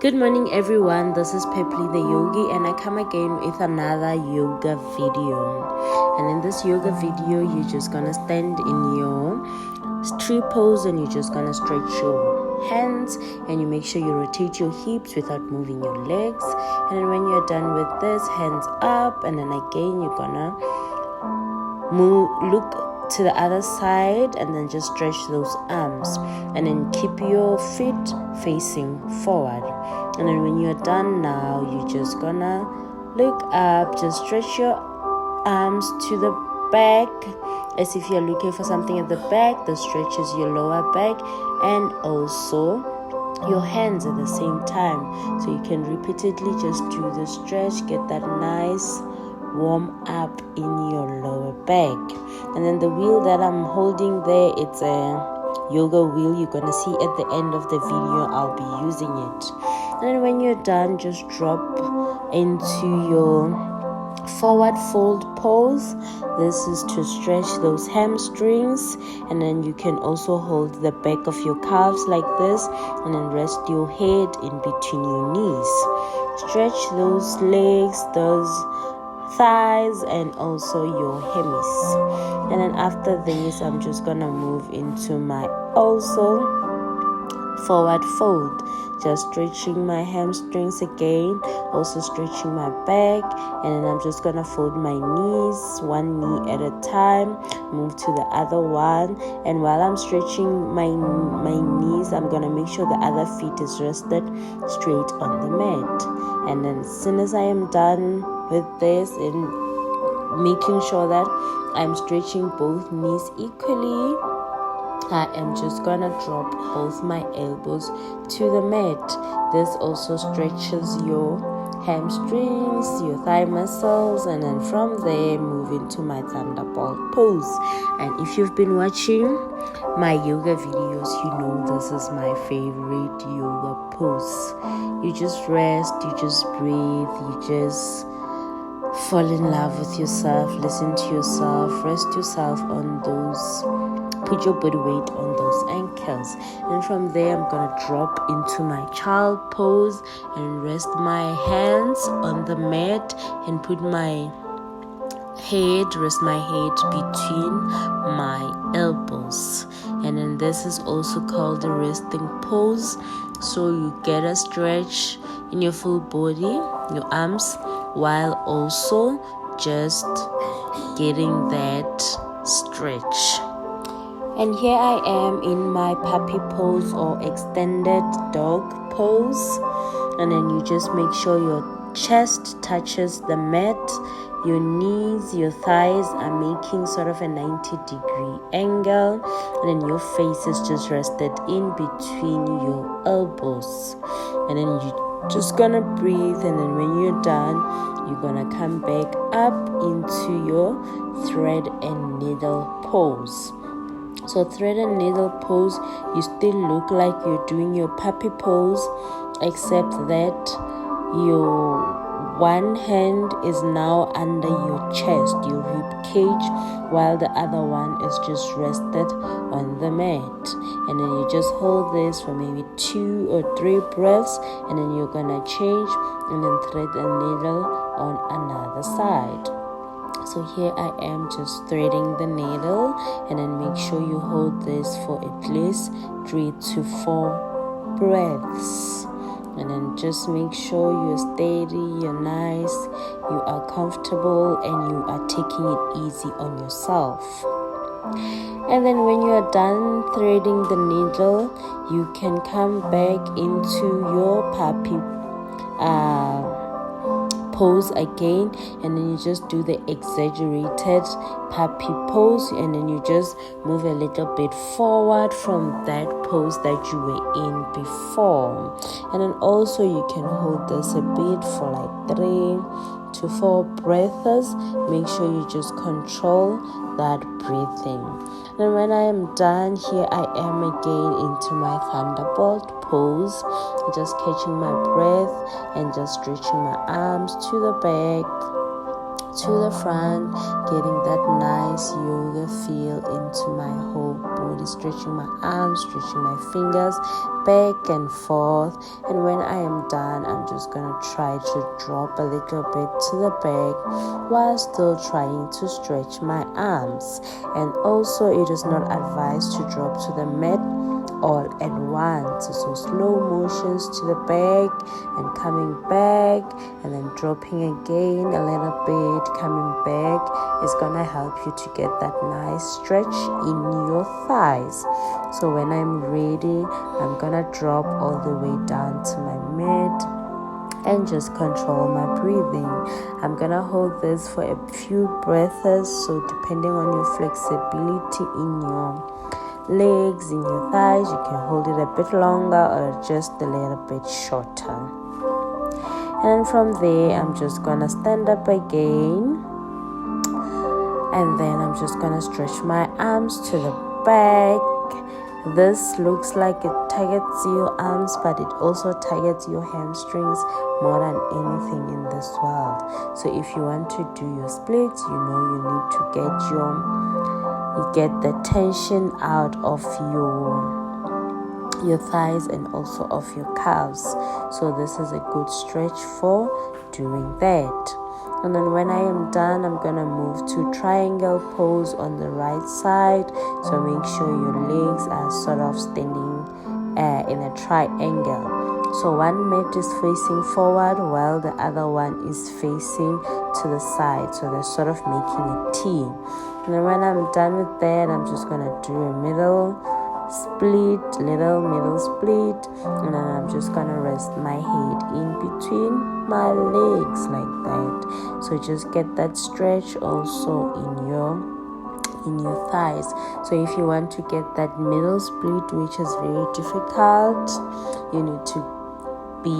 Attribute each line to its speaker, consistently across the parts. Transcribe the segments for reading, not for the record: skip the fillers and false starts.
Speaker 1: Good morning everyone, this is Pepli the Yogi and I come again with another yoga video. And in this yoga video, you're just gonna stand in your tree pose and you're just gonna stretch your hands and you make sure you rotate your hips without moving your legs. And then when you're done with this, hands up, and then again you're gonna look to the other side and then just stretch those arms and then keep your feet facing forward. And then when you're done now, you're just gonna look up, just stretch your arms to the back as if you're looking for something at the back. That stretches your lower back and also your hands at the same time, so you can repeatedly just do the stretch, get that nice warm up in your lower back. And then the wheel that I'm holding there, it's a yoga wheel. You're gonna see at the end of the video I'll be using it. And then when you're done, just drop into your forward fold pose. This is to stretch those hamstrings, and then you can also hold the back of your calves like this and then rest your head in between your knees. Stretch those legs, those thighs, and also your hemis. And then after this, I'm just gonna move into my also forward fold, just stretching my hamstrings again, also stretching my back, and then I'm just gonna fold my knees one knee at a time, move to the other one. And while I'm stretching my knees, I'm gonna make sure the other feet is rested straight on the mat. And then as soon as I am done with this and making sure that I'm stretching both knees equally, I am just gonna drop both my elbows to the mat. This also stretches your hamstrings, your thigh muscles, and then from there move into my thunderbolt pose. And if you've been watching my yoga videos, you know this is my favorite yoga pose. You just rest, you just breathe, you just fall in love with yourself, listen to yourself, rest yourself on those, put your body weight on those ankles. And from there, I'm gonna drop into my child pose and rest my hands on the mat and put my rest my head between my elbows. And then this is also called the resting pose. So you get a stretch in your full body, your arms, while also just getting that stretch. And here I am in my puppy pose or extended dog pose. And then you just make sure your chest touches the mat, your knees, your thighs are making sort of a 90-degree angle, and then your face is just rested in between your elbows. And then you're just gonna breathe, and then when you're done, you're gonna come back up into your thread and needle pose. So thread and needle pose, you still look like you're doing your puppy pose, except that your one hand is now under your chest, your rib cage, while the other one is just rested on the mat. And then you just hold this for maybe 2 or 3 breaths, and then you're gonna change and then thread a needle on another side. So here I am just threading the needle, and then make sure you hold this for at least 3 to 4 breaths. And then just make sure you're steady, you're nice, you are comfortable, and you are taking it easy on yourself. And then when you are done threading the needle, you can come back into your puppy pose again, and then you just do the exaggerated puppy pose, and then you just move a little bit forward from that pose that you were in before. And then also you can hold this a bit for like 3 to 4 breaths. Make sure you just control that breathing. And when I am done, here I am again into my thunderbolt pose, just catching my breath and just stretching my arms to the back, to the front, getting that nice yoga feel into my whole body, stretching my arms, stretching my fingers back and forth. And when I am done, I'm just gonna try to drop a little bit to the back while still trying to stretch my arms. And also, it is not advised to drop to the mat all at once. So slow motions to the back and coming back, and then dropping again a little bit, coming back is gonna help you to get that nice stretch in your thighs. So when I'm ready, I'm gonna drop all the way down to my mat and just control my breathing. I'm gonna hold this for a few breaths, so depending on your flexibility in your legs, in your thighs, you can hold it a bit longer or just a little bit shorter. And from there, I'm just gonna stand up again, and then I'm just gonna stretch my arms to the back. This looks like it targets your arms, but it also targets your hamstrings more than anything in this world. So if you want to do your splits, you need to get the tension out of your thighs and also of your calves. So this is a good stretch for doing that. And then when I am done, I'm gonna move to triangle pose on the right side. So make sure your legs are sort of standing in a triangle. So one mat is facing forward while the other one is facing to the side. So they're sort of making a T. And then when I'm done with that, I'm just gonna do a middle split, little middle split, and then I'm just gonna rest my head in between my legs like that. So just get that stretch also in your thighs. So if you want to get that middle split, which is very difficult, you need to be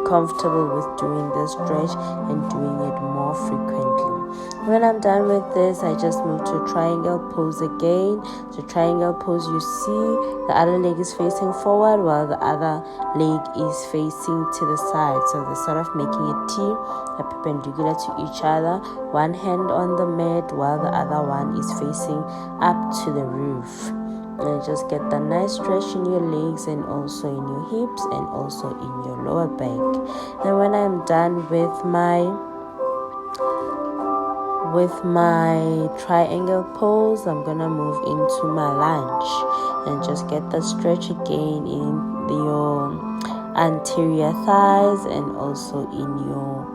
Speaker 1: comfortable with doing this stretch and doing it more frequently. When I'm done with this, I just move to triangle pose again. So triangle pose, you see the other leg is facing forward while the other leg is facing to the side. So they're sort of making a T, perpendicular to each other. One hand on the mat while the other one is facing up to the roof. And just get the nice stretch in your legs and also in your hips and also in your lower back. And when I'm done with my triangle pose, I'm gonna move into my lunge and just get the stretch again in your anterior thighs and also in your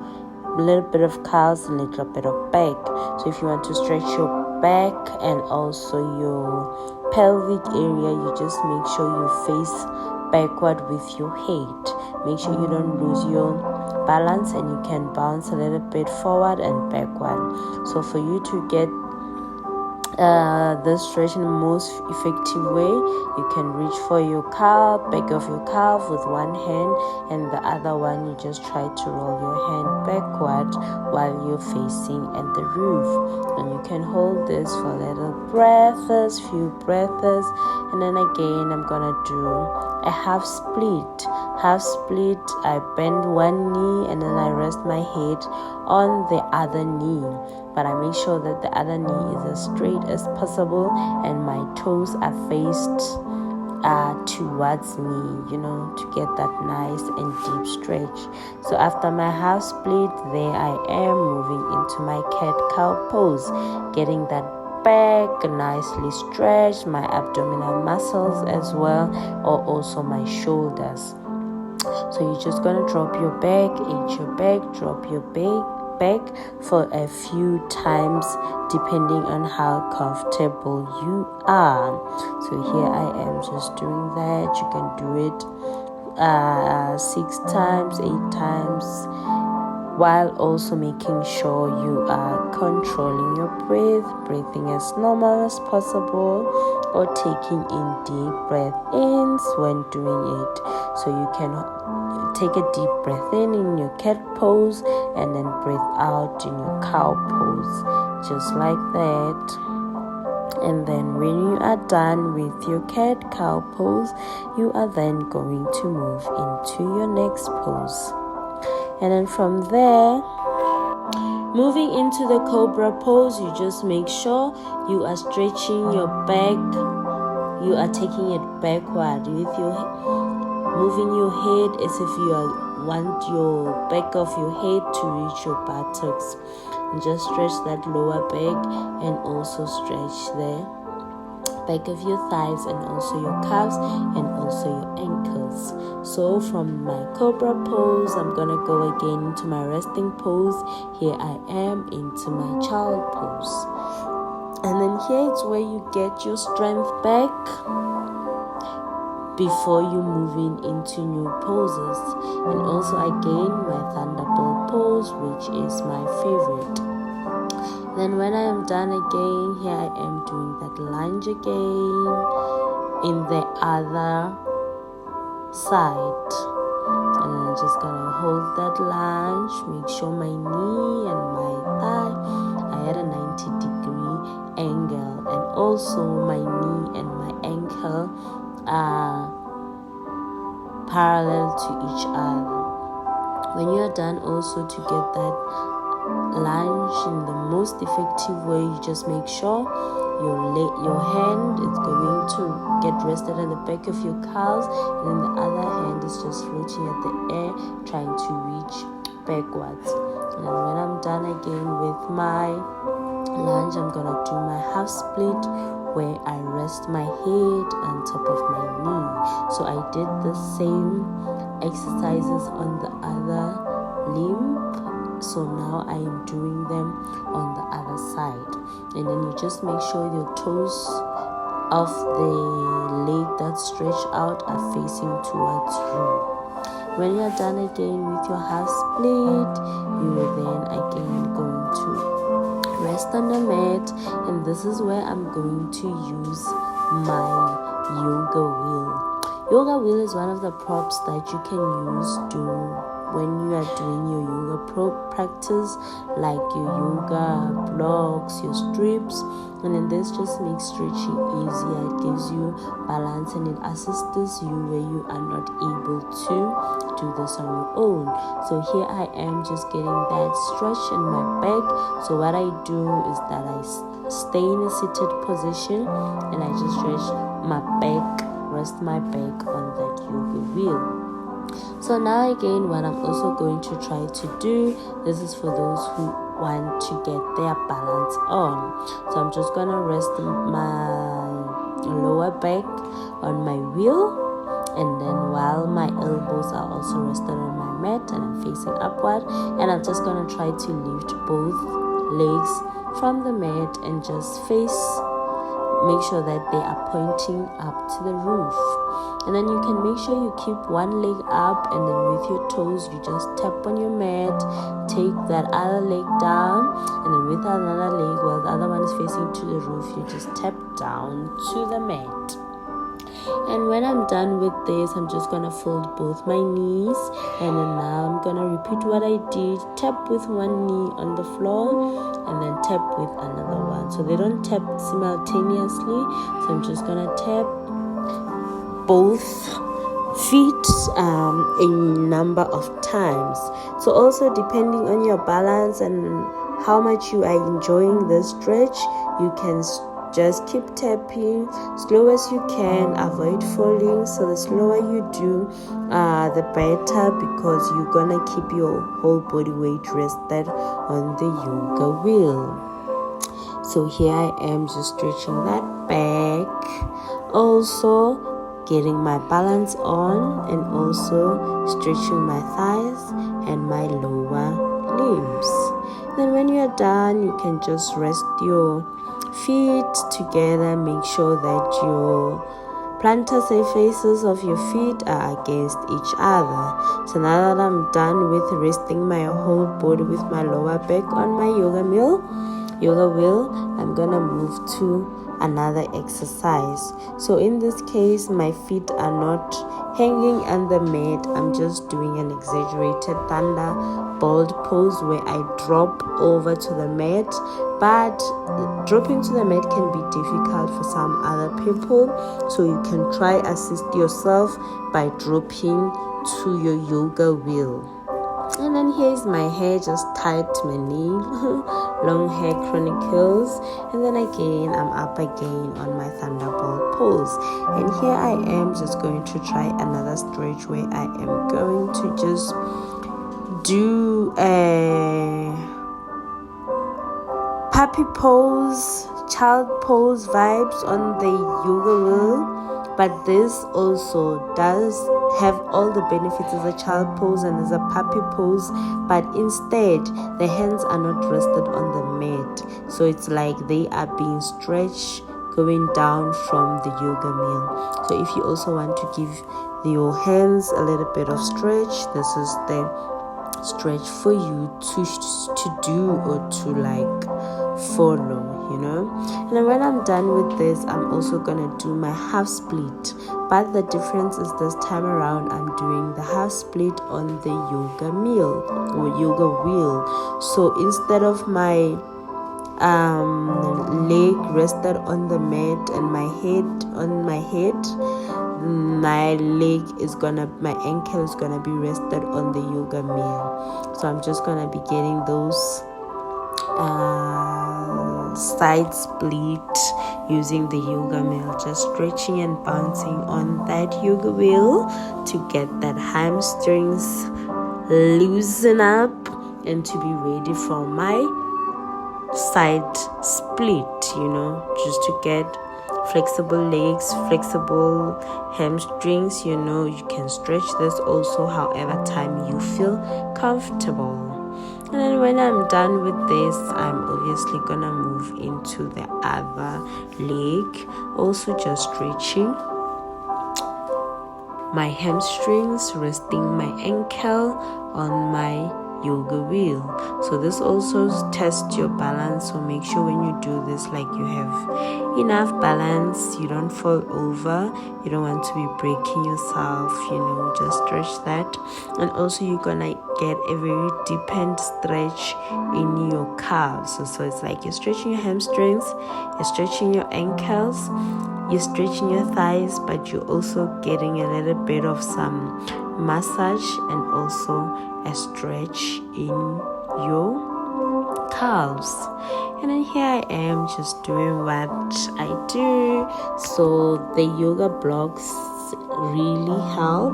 Speaker 1: little bit of calves and little bit of back. So if you want to stretch your back and also your pelvic area, you just make sure you face backward with your head. Make sure you don't lose your balance and you can bounce a little bit forward and backward. So for you to get this stretch in the most effective way, you can reach for your calf, back of your calf with one hand, and the other one you just try to roll your hand backward while you're facing at the roof. And you can hold this for little few breaths, and then again I'm gonna do a half split. I bend one knee and then I rest my head on the other knee, but I make sure that the other knee is as straight as possible and my toes are faced towards me, to get that nice and deep stretch. So after my half split, there I am moving into my cat-cow pose, getting that back nicely stretched, my abdominal muscles as well, or also my shoulders. So you're just gonna drop your back, eat your back, drop your back for a few times depending on how comfortable you are. So here I am just doing that. You can do it 6 times, 8 times, while also making sure you are controlling your breathing as normal as possible, or taking in deep breath-ins when doing it. So you can take a deep breath in your cat pose and then breathe out in your cow pose, just like that. And then when you are done with your cat-cow pose, you are then going to move into your next pose. And then from there, Moving into the cobra pose, you just make sure you are stretching your back. You are taking it backward with your moving your head as if you want your back of your head to reach your buttocks. And just stretch that lower back and also stretch the back of your thighs and also your calves and also your ankles. So from my cobra pose, I'm gonna go again into my resting pose. Here I am into my child pose, and then here it's where you get your strength back before you moving into new poses. And also again my thunderbolt pose, which is my favorite. Then when I am done again, here I am doing that lunge again in the other side. And then I'm just gonna hold that lunge, make sure my knee and my thigh are at a 90-degree angle, and also my knee and my ankle are parallel to each other. When you are done also to get that lunge in the most effective way, you just make sure your hand is going to get rested at the back of your calves, and then the other hand is just floating at the air, trying to reach backwards. And then when I'm done again with my lunge, I'm gonna do my half split, where I rest my head on top of my knee. So I did the same exercises on the other limb, so now I am doing them on the other side. And then you just make sure your toes of the leg that stretch out are facing towards you. When you are done again with your half split, you will then again going to rest on the mat, and this is where I'm going to use my yoga wheel. Yoga wheel is one of the props that you can use when you are doing your yoga practice, like your yoga blocks, your strips. And then this just makes stretching easier. It gives you balance and it assists you where you are not able to do this on your own. So here I am just getting that stretch in my back. So what I do is that I stay in a seated position and I just stretch my back, rest my back on that yoga wheel. So now again, what I'm also going to try to do, this is for those who want to get their balance on. So I'm just gonna rest my lower back on my wheel, and then while my elbows are also rested on my mat and I'm facing upward, and I'm just gonna try to lift both legs from the mat and just make sure that they are pointing up to the roof. And then you can make sure you keep one leg up, and then with your toes you just tap on your mat, take that other leg down, and then with another leg, while the other one is facing to the roof, you just tap down to the mat. And when I'm done with this, I'm just gonna fold both my knees, and then now I'm gonna repeat what I did. Tap with one knee on the floor and then tap with another one, so they don't tap simultaneously. So I'm just gonna tap both feet a number of times. So also depending on your balance and how much you are enjoying the stretch, you can just keep tapping slow as you can, avoid falling. So the slower you do, the better, because you're gonna keep your whole body weight rested on the yoga wheel. So here I am just stretching that back, also getting my balance on, and also stretching my thighs and my lower limbs. Then when you are done, you can just rest your feet together. Make sure that your plantar surfaces of your feet are against each other. So now that I'm done with resting my whole body with my lower back on my yoga wheel, I'm gonna move to another exercise. So in this case, my feet are not hanging on the mat. I'm just doing an exaggerated thunderbolt pose where I drop over to the mat, but dropping to the mat can be difficult for some other people, so you can try assist yourself by dropping to your yoga wheel. And then here's my hair just tied to my nail. Long hair chronicles. And then again, I'm up again on my thunderbolt pose. And here I am just going to try another stretch where I am going to just do a puppy pose, child pose vibes on the yoga wheel. But this also does have all the benefits as a child pose and as a puppy pose, but instead the hands are not rested on the mat, so it's like they are being stretched going down from the yoga meal. So if you also want to give your hands a little bit of stretch, this is the stretch for you to do or to like follow, you know. And then when I'm done with this, I'm also gonna do my half split, but the difference is this time around I'm doing the half split on the yoga meal or yoga wheel. So instead of my leg rested on the mat and my head on my head, my ankle is gonna be rested on the yoga meal. So I'm just gonna be getting those side split using the yoga meal, just stretching and bouncing on that yoga wheel to get that hamstrings loosen up and to be ready for my side split, you know, just to get flexible legs, flexible hamstrings. You know, you can stretch this also however time you feel comfortable. And then when I'm done with this, I'm obviously gonna move into the other leg, also just stretching my hamstrings, resting my ankle on my yoga wheel. So this also tests your balance, so make sure when you do this, like, you have enough balance, you don't fall over, you don't want to be breaking yourself, you know, just stretch that. And also you're gonna get a very deepened stretch in your calves. So it's like you're stretching your hamstrings, you're stretching your ankles, you're stretching your thighs, but you're also getting a little bit of some massage and also a stretch in your calves. And then here I am just doing what I do. So the yoga blocks really help,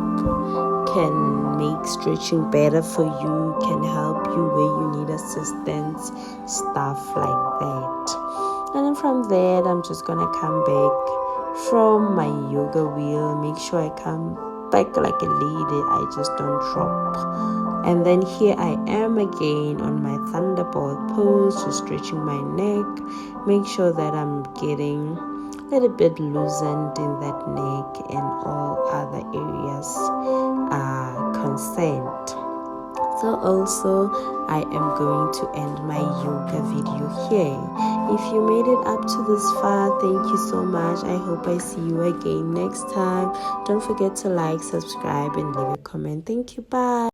Speaker 1: can make stretching better for you, can help you where you need assistance, stuff like that. And then from there, I'm just gonna come back from my yoga wheel, make sure I come back like a lady, I just don't drop. And then here I am again on my thunderbolt pose, just stretching my neck, make sure that I'm getting a little bit loosened in that neck and all other areas are concerned. So also I am going to end my yoga video here. If you made it up to this far, thank you so much. I hope I see you again next time. Don't forget to like, subscribe, and leave a comment. Thank you. Bye.